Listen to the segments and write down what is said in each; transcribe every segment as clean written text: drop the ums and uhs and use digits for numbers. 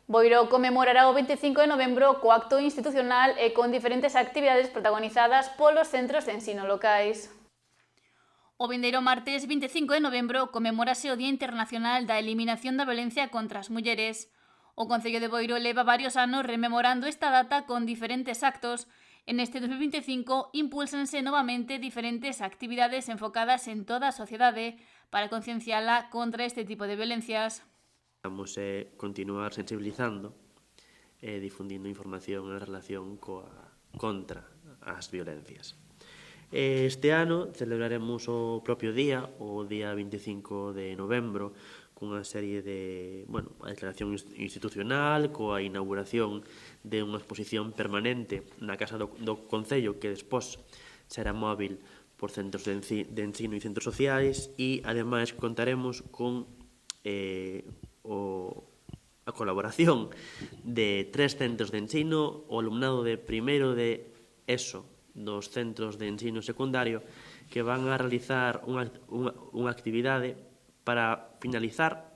Boiro conmemorará o 25 de novembro co acto institucional e con diferentes actividades protagonizadas polos centros de ensino locais. O vindeiro martes 25 de novembro conmemórase o Día Internacional da Eliminación da Violencia contra as Mulleres. O Concello de Boiro leva varios anos rememorando esta data con diferentes actos. En este 2025 impúlsanse novamente diferentes actividades enfocadas en toda a sociedade para concienciala contra este tipo de violencias. Vamos a continuar sensibilizando e difundindo información en relación contra as violencias. Este ano celebraremos o propio día, o día 25 de novembro, cunha serie de, a declaración institucional, coa inauguración de unha exposición permanente na Casa do Concello, que despois será móvil por centros de ensino e centros sociais, e ademais contaremos con a colaboración de 3 centros de ensino, o alumnado de primeiro de ESO dos centros de ensino secundario, que van a realizar unha actividade para finalizar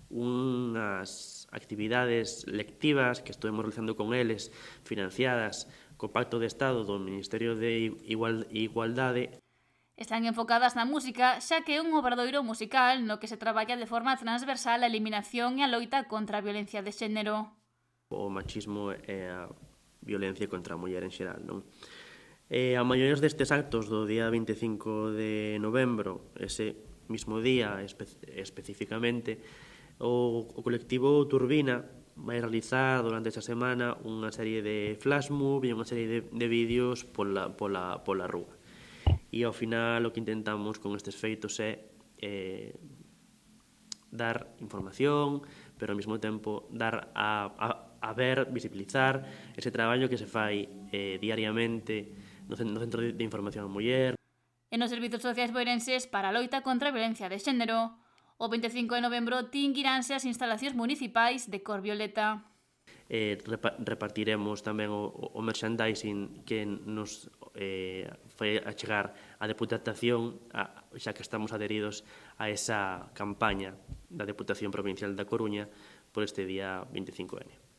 unhas actividades lectivas que estuvemos realizando con eles, financiadas co Pacto de Estado do Ministerio de Igualdade. Están enfocadas na música, xa que é un obradoiro musical no que se traballa de forma transversal a eliminación e a loita contra a violencia de xénero. O machismo e a violencia contra a muller en xeral, non? A maiores destes actos do día 25 de novembro, ese mismo día especificamente, o colectivo Turbina vai realizar durante esa semana unha serie de flash mob e unha serie de vídeos pola rúa. E ao final o que intentamos con estes feitos é dar información, pero ao mesmo tempo dar a ver, visibilizar ese traballo que se fai diariamente no Centro de Información á Muller. E nos servizos sociais boirenses para a loita contra a violencia de xénero, o 25 de novembro tinguiránse as instalacións municipais de cor violeta. Repartiremos tamén o merchandising que nos foi a chegar a Deputación, xa que estamos adheridos a esa campaña da Deputación Provincial da Coruña por este día 25N.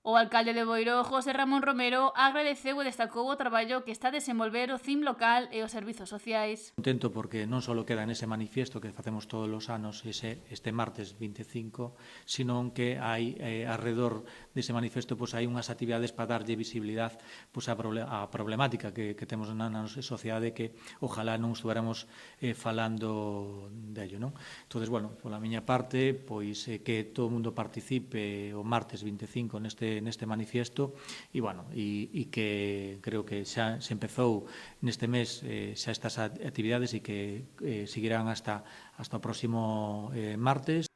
O alcalde de Boiro, José Ramón Romero, agradeceu e destacou o traballo que está a desenvolver o CIM local e os servizos sociais. Contento porque non só queda nese manifiesto que facemos todos os anos este martes 25, sino que hai alrededor dese manifiesto hai unhas actividades para darlle visibilidade á problemática que temos na nosa sociedade, que ojalá non estuveramos falando dello, non? Entón, pola miña parte, que todo o mundo participe o martes 25 neste manifiesto e que creo que xa se empezou neste mes xa estas actividades e que seguirán hasta o próximo martes.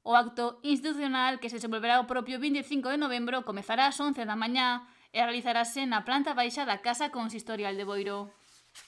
O acto institucional, que se desenvolverá o propio 25 de novembro, comezará ás 11 da mañá e realizarase na planta baixa da Casa Consistorial de Boiro.